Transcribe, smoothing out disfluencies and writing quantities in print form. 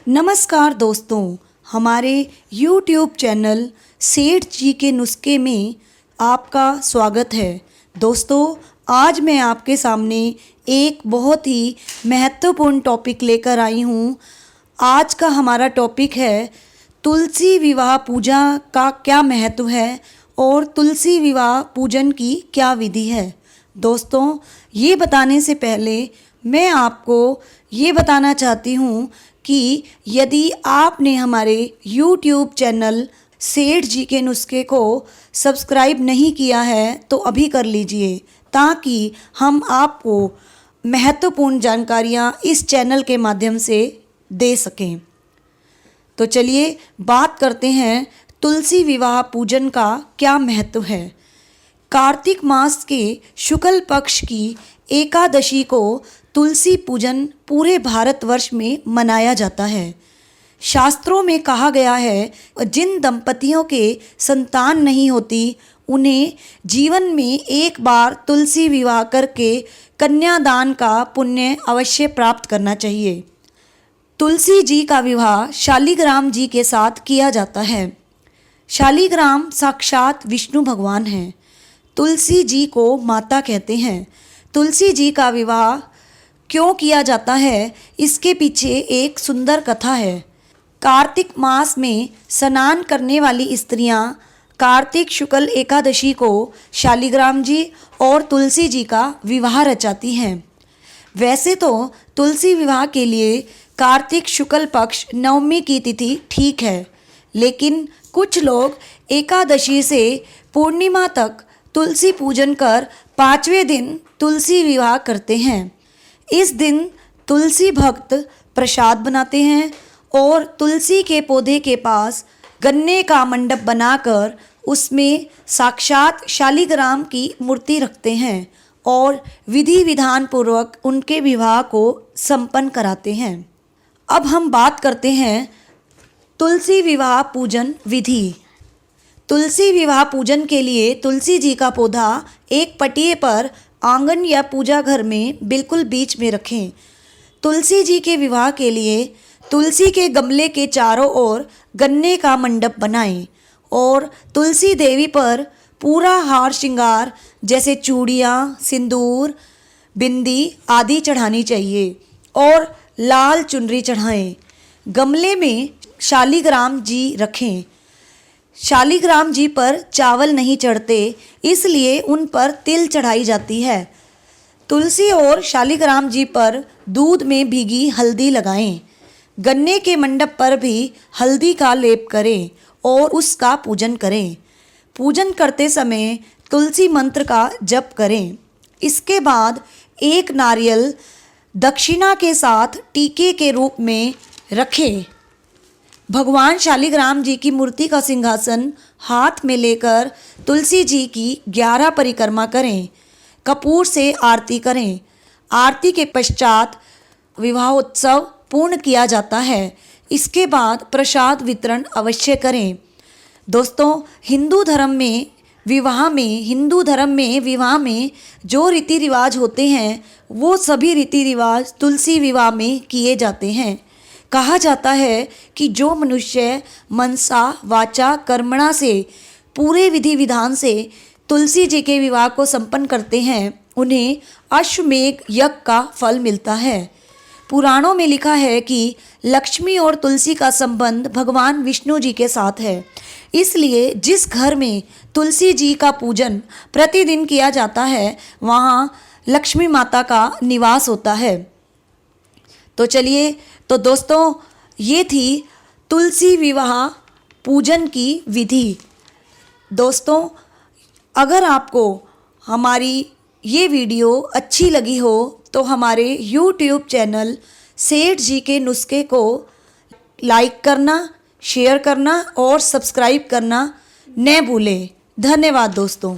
नमस्कार दोस्तों, हमारे YouTube चैनल सेठ जी के नुस्खे में आपका स्वागत है। दोस्तों, आज मैं आपके सामने एक बहुत ही महत्वपूर्ण टॉपिक लेकर आई हूँ। आज का हमारा टॉपिक है तुलसी विवाह पूजा का क्या महत्व है और तुलसी विवाह पूजन की क्या विधि है। दोस्तों, ये बताने से पहले मैं आपको ये बताना चाहती हूँ कि यदि आपने हमारे YouTube चैनल सेठ जी के नुस्खे को सब्सक्राइब नहीं किया है तो अभी कर लीजिए, ताकि हम आपको महत्वपूर्ण जानकारियाँ इस चैनल के माध्यम से दे सकें। तो चलिए बात करते हैं तुलसी विवाह पूजन का क्या महत्व है। कार्तिक मास के शुक्ल पक्ष की एकादशी को तुलसी पूजन पूरे भारतवर्ष में मनाया जाता है। शास्त्रों में कहा गया है, जिन दंपतियों के संतान नहीं होती उन्हें जीवन में एक बार तुलसी विवाह करके कन्यादान का पुण्य अवश्य प्राप्त करना चाहिए। तुलसी जी का विवाह शालिग्राम जी के साथ किया जाता है। शालिग्राम साक्षात विष्णु भगवान हैं। तुलसी जी को माता कहते हैं। तुलसी जी का विवाह क्यों किया जाता है, इसके पीछे एक सुंदर कथा है। कार्तिक मास में स्नान करने वाली स्त्रियां कार्तिक शुक्ल एकादशी को शालिग्राम जी और तुलसी जी का विवाह रचाती हैं। वैसे तो तुलसी विवाह के लिए कार्तिक शुक्ल पक्ष नवमी की तिथि ठीक है, लेकिन कुछ लोग एकादशी से पूर्णिमा तक तुलसी पूजन कर 5वें दिन तुलसी विवाह करते हैं। इस दिन तुलसी भक्त प्रसाद बनाते हैं और तुलसी के पौधे के पास गन्ने का मंडप बनाकर उसमें साक्षात शालिग्राम की मूर्ति रखते हैं और विधि विधान पूर्वक उनके विवाह को संपन्न कराते हैं। अब हम बात करते हैं तुलसी विवाह पूजन विधि। तुलसी विवाह पूजन के लिए तुलसी जी का पौधा एक पटिए पर आंगन या पूजा घर में बिल्कुल बीच में रखें। तुलसी जी के विवाह के लिए तुलसी के गमले के चारों ओर गन्ने का मंडप बनाएं और तुलसी देवी पर पूरा हार श्रृंगार जैसे चूड़ियाँ, सिंदूर, बिंदी आदि चढ़ानी चाहिए और लाल चुनरी चढ़ाएं। गमले में शालिग्राम जी रखें। शालिग्राम जी पर चावल नहीं चढ़ते, इसलिए उन पर तिल चढ़ाई जाती है। तुलसी और शालिग्राम जी पर दूध में भीगी हल्दी लगाएं। गन्ने के मंडप पर भी हल्दी का लेप करें और उसका पूजन करें। पूजन करते समय तुलसी मंत्र का जप करें। इसके बाद एक नारियल दक्षिणा के साथ टीके के रूप में रखें। भगवान शालिग्राम जी की मूर्ति का सिंहासन हाथ में लेकर तुलसी जी की 11 परिक्रमा करें। कपूर से आरती करें। आरती के पश्चात विवाहोत्सव पूर्ण किया जाता है। इसके बाद प्रसाद वितरण अवश्य करें। दोस्तों, हिंदू धर्म में विवाह में जो रीति रिवाज होते हैं वो सभी रीति रिवाज तुलसी विवाह में किए जाते हैं। कहा जाता है कि जो मनुष्य मनसा वाचा कर्मणा से पूरे विधि विधान से तुलसी जी के विवाह को संपन्न करते हैं, उन्हें अश्वमेघ यज्ञ का फल मिलता है। पुराणों में लिखा है कि लक्ष्मी और तुलसी का संबंध भगवान विष्णु जी के साथ है, इसलिए जिस घर में तुलसी जी का पूजन प्रतिदिन किया जाता है वहाँ लक्ष्मी माता का निवास होता है। तो चलिए, तो दोस्तों, ये थी तुलसी विवाह पूजन की विधि। दोस्तों, अगर आपको हमारी ये वीडियो अच्छी लगी हो तो हमारे YouTube चैनल सेठ जी के नुस्खे को लाइक करना, शेयर करना और सब्सक्राइब करना न भूलें। धन्यवाद दोस्तों।